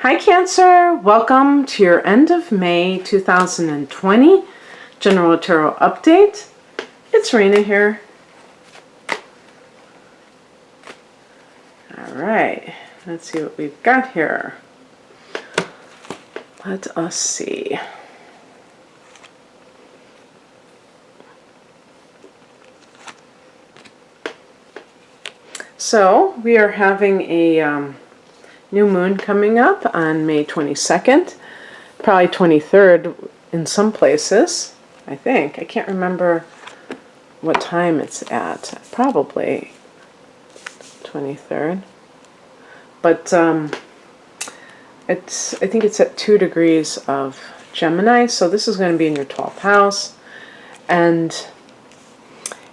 Hi Cancer, welcome to your end of May 2020 General Tarot Update. It's Rena here. Alright, let's see what we've got here. Let us see. So, we are having a new moon coming up on May 22nd, probably 23rd in some places, I think. I can't remember what time it's at. Probably 23rd. But I think it's at 2 degrees of Gemini, so this is going to be in your 12th house. And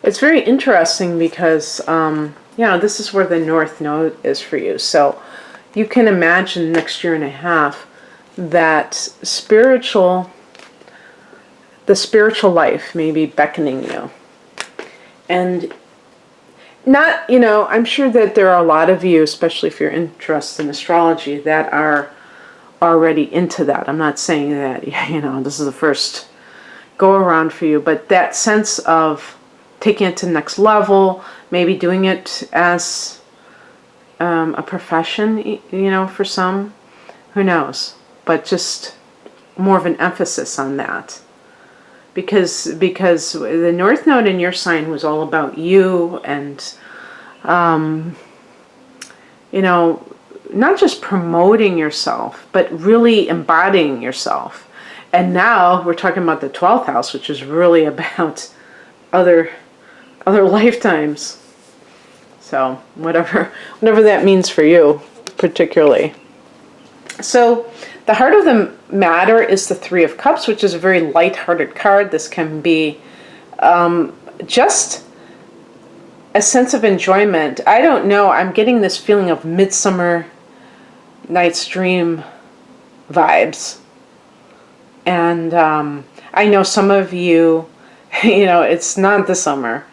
it's very interesting because, this is where the North Node is for you. So you can imagine next year and a half that the spiritual life may be beckoning you. And not, I'm sure that there are a lot of you, especially if you're interested in astrology, that are already into that. I'm not saying that, this is the first go around for you, but that sense of taking it to the next level, maybe doing it as a profession, for some, who knows, but just more of an emphasis on that. Because the North Node in your sign was all about you and, not just promoting yourself, but really embodying yourself. And now we're talking about the 12th house, which is really about other lifetimes. So whatever that means for you, particularly. So the heart of the matter is the Three of Cups, which is a very light-hearted card. This can be just a sense of enjoyment. I don't know. I'm getting this feeling of Midsummer Night's Dream vibes. And I know some of you, it's not the summer.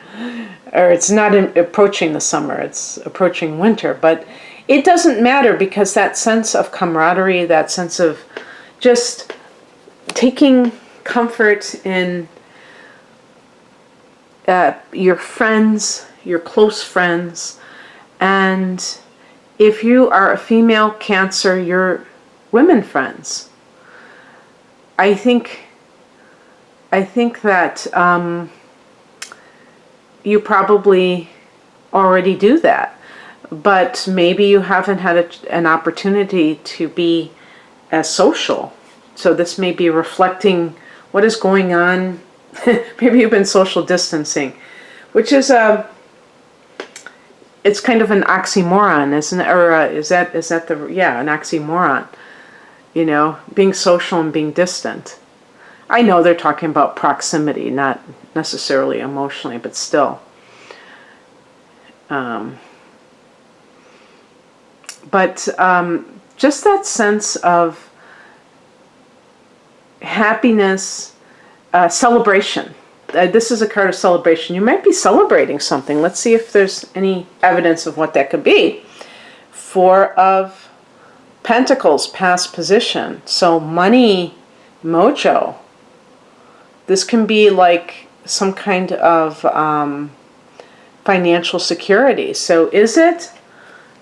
Or it's not approaching the summer, it's approaching winter. But it doesn't matter, because that sense of camaraderie, that sense of just taking comfort in your friends, your close friends, and if you are a female Cancer, your women friends. I think that you probably already do that, but maybe you haven't had an opportunity to be as social. So this may be reflecting what is going on. Maybe you've been social distancing, which is it's kind of an oxymoron, isn't it? Or an oxymoron, being social and being distant. I know they're talking about proximity, not necessarily emotionally, but still. Just that sense of happiness, celebration. This is a card of celebration. You might be celebrating something. Let's see if there's any evidence of what that could be. Four of Pentacles, past position. So money, mojo. This can be like some kind of financial security. So is it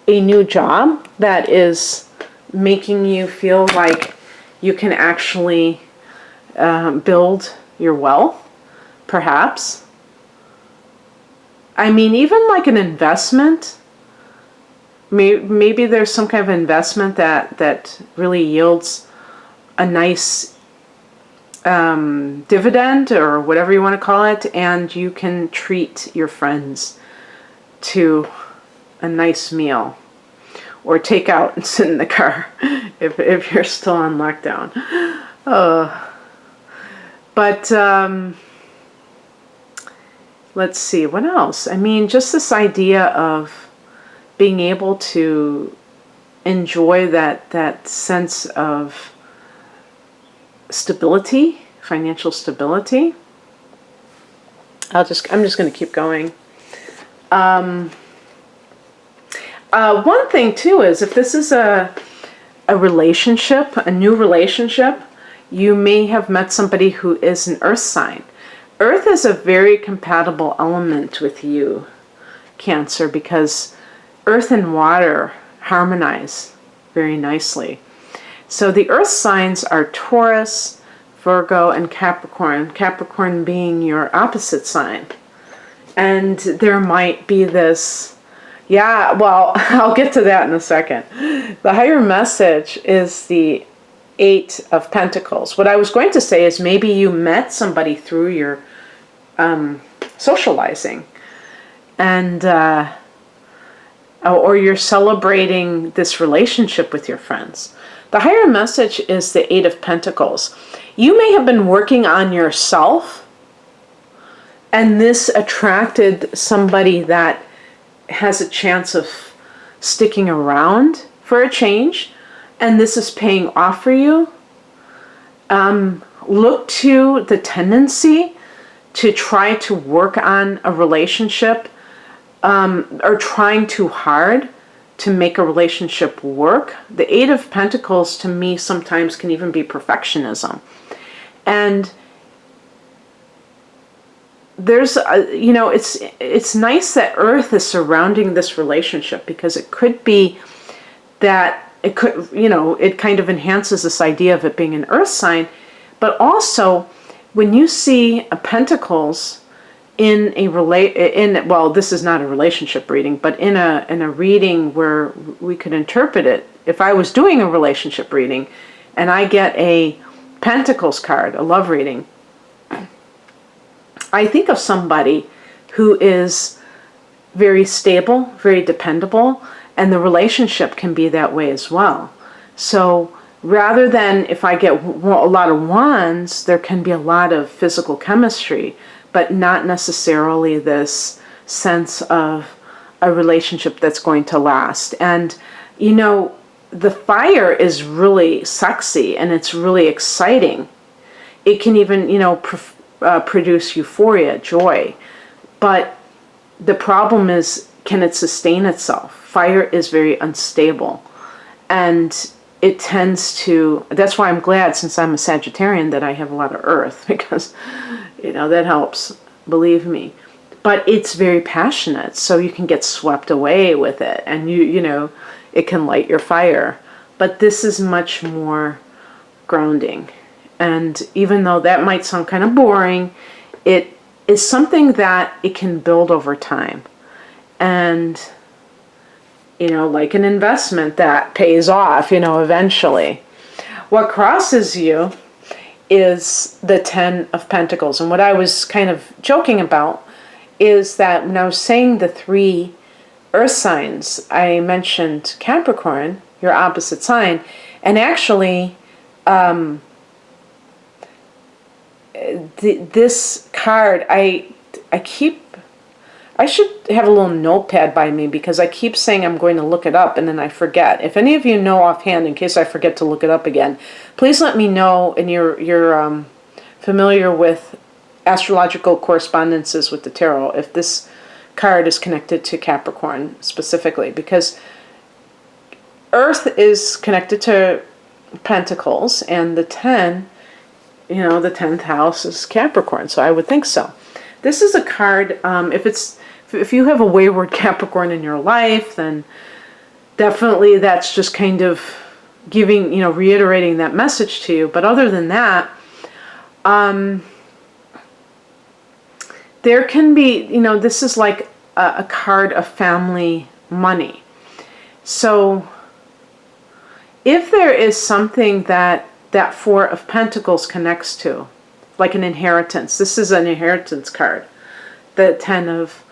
a new job that is making you feel like you can actually build your wealth, perhaps? I mean, even like an investment. Maybe there's some kind of investment that really yields a nice dividend, or whatever you want to call it, and you can treat your friends to a nice meal, or take out and sit in the car if you're still on lockdown. But let's see, what else? I mean, just this idea of being able to enjoy that sense of stability, financial stability. I'm just going to keep going. One thing too is, if this is a a relationship, a new relationship. You may have met somebody who is an earth sign. Earth is a very compatible element with you, Cancer, because earth and water harmonize very nicely. So the earth signs are Taurus, Virgo, and Capricorn. Capricorn being your opposite sign. And there might be this, yeah, well, I'll get to that in a second. The higher message is the Eight of Pentacles. What I was going to say is maybe you met somebody through your socializing, and or you're celebrating this relationship with your friends. The higher message is the Eight of Pentacles. You may have been working on yourself, and this attracted somebody that has a chance of sticking around for a change, and this is paying off for you. Look to the tendency to try to work on a relationship, or trying too hard to make a relationship work. The Eight of Pentacles to me sometimes can even be perfectionism. And there's, it's nice that Earth is surrounding this relationship, because it could be that it could, it kind of enhances this idea of it being an Earth sign. But also, when you see a Pentacles in well, this is not a relationship reading, but in a reading where we could interpret it. If I was doing a relationship reading and I get a Pentacles card, a love reading, I think of somebody who is very stable, very dependable, and the relationship can be that way as well. So rather than if I get a lot of wands, there can be a lot of physical chemistry, but not necessarily this sense of a relationship that's going to last. And, the fire is really sexy and it's really exciting. It can even, produce euphoria, joy. But the problem is, can it sustain itself? Fire is very unstable. And it tends to, that's why I'm glad, since I'm a Sagittarian, that I have a lot of earth, because, that helps, believe me. But it's very passionate, so you can get swept away with it, and it can light your fire. But this is much more grounding. And even though that might sound kind of boring, it is something that it can build over time. And, like an investment that pays off, eventually. What crosses you is the Ten of Pentacles. And what I was kind of joking about is that when I was saying the three earth signs, I mentioned Capricorn, your opposite sign, and actually this card, I should have a little notepad by me, because I keep saying I'm going to look it up and then I forget. If any of you know offhand, in case I forget to look it up again, please let me know, and you're familiar with astrological correspondences with the tarot, if this card is connected to Capricorn specifically, because Earth is connected to Pentacles, and the 10, the 10th house is Capricorn, so I would think so. This is a card, if you have a wayward Capricorn in your life, then definitely that's just kind of giving, reiterating that message to you. But other than that, there can be, this is like a card of family money. So if there is something that Four of Pentacles connects to, like an inheritance, this is an inheritance card, the 10 of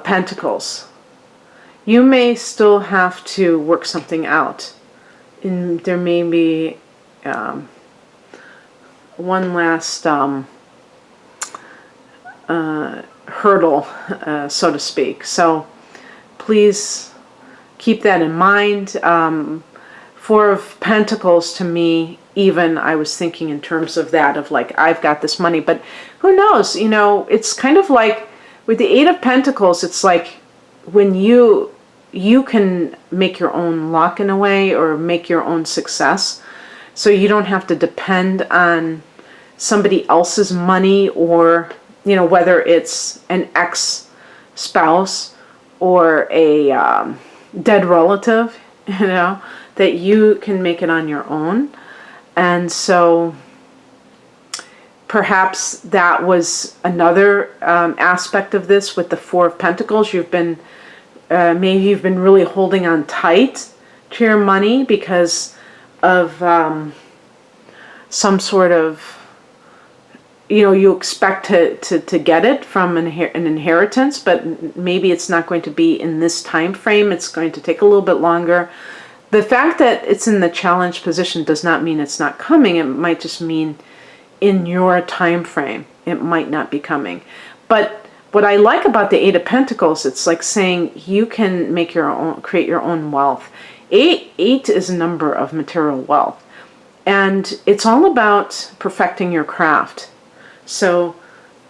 Pentacles, you may still have to work something out. And there may be one last hurdle, so to speak. So please keep that in mind. Four of Pentacles, to me, even I was thinking in terms of that, of like, I've got this money, but who knows, it's kind of like with the Eight of Pentacles, it's like when you you can make your own luck in a way, or make your own success. So you don't have to depend on somebody else's money, or, whether it's an ex-spouse or a dead relative, that you can make it on your own. And so perhaps that was another aspect of this with the Four of Pentacles. Maybe you've been really holding on tight to your money because of some sort of, you expect to get it from an inheritance, but maybe it's not going to be in this time frame. It's going to take a little bit longer. The fact that it's in the challenge position does not mean it's not coming. It might just mean in your time frame, it might not be coming. But what I like about the Eight of Pentacles, it's like saying you can create your own wealth. Eight is a number of material wealth. And it's all about perfecting your craft. So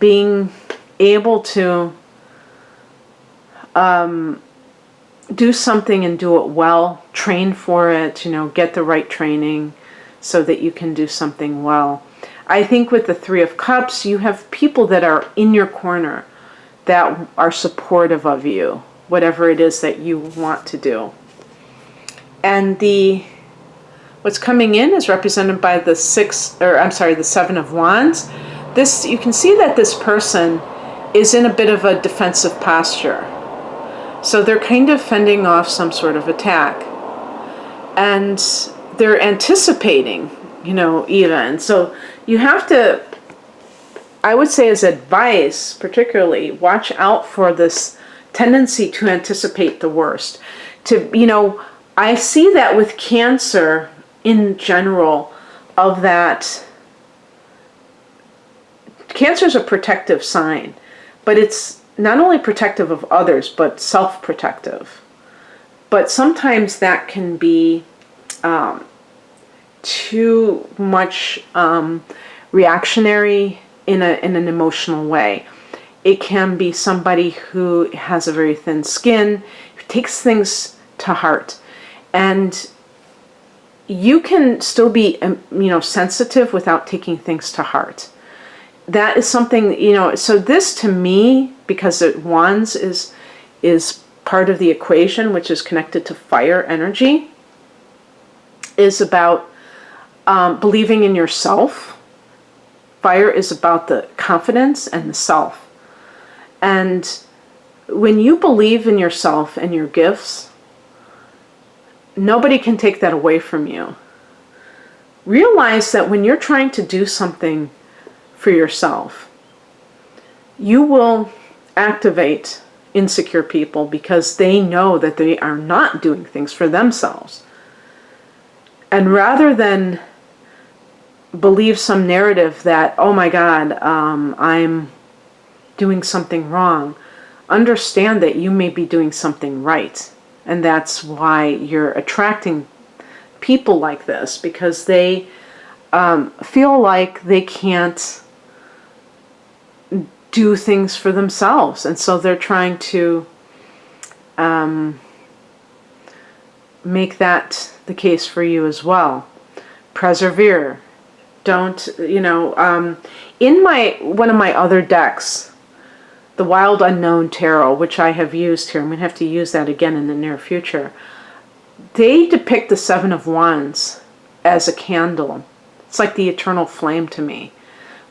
being able to do something and do it well, train for it, get the right training so that you can do something well. I think with the Three of Cups, you have people that are in your corner that are supportive of you, whatever it is that you want to do. And what's coming in is represented by the Seven of Wands. You can see that this person is in a bit of a defensive posture. So they're kind of fending off some sort of attack. And they're anticipating, even. So you have to, I would say as advice, particularly, watch out for this tendency to anticipate the worst. I see that with Cancer in general, of that. Cancer is a protective sign, but it's not only protective of others, but self-protective. But sometimes that can be too much reactionary in an emotional way. It can be somebody who has a very thin skin, who takes things to heart. And you can still be, sensitive without taking things to heart. That is something, so this to me, because Wands is part of the equation, which is connected to fire energy, is about believing in yourself. Fire is about the confidence and the self. And when you believe in yourself and your gifts, nobody can take that away from you. Realize that when you're trying to do something for yourself, you will activate insecure people because they know that they are not doing things for themselves. And rather than believe some narrative that, oh my God, I'm doing something wrong, understand that you may be doing something right. And that's why you're attracting people like this, because they feel like they can't do things for themselves. And so they're trying to make that the case for you as well. Persevere. Don't, in one of my other decks, the Wild Unknown Tarot, which I have used here, I'm going to have to use that again in the near future. They depict the Seven of Wands as a candle. It's like the eternal flame to me,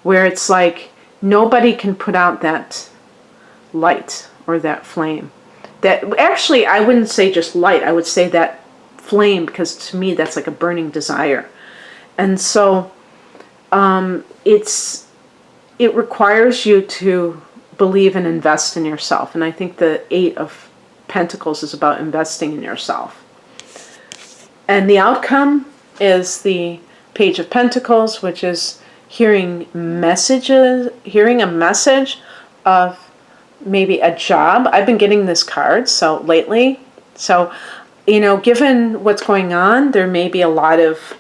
where it's like nobody can put out that light or that flame. That actually, I wouldn't say just light, I would say that flame, because to me that's like a burning desire. And so it requires you to believe and invest in yourself. And I think the Eight of Pentacles is about investing in yourself. And the outcome is the Page of Pentacles, which is hearing a message of maybe a job. I've been getting this card lately. So, given what's going on, there may be a lot of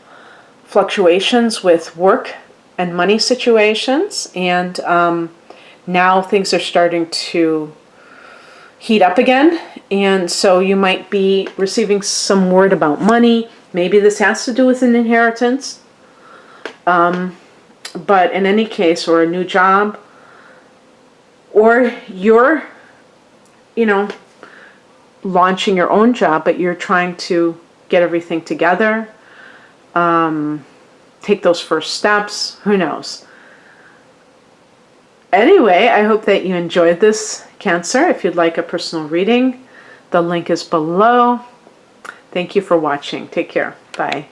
fluctuations with work and money situations. And now things are starting to heat up again. And so you might be receiving some word about money. Maybe this has to do with an inheritance. But in any case, or a new job, or you're, launching your own job, but you're trying to get everything together, take those first steps, who knows. Anyway, I hope that you enjoyed this, Cancer. If you'd like a personal reading, the link is below. Thank you for watching. Take care. Bye.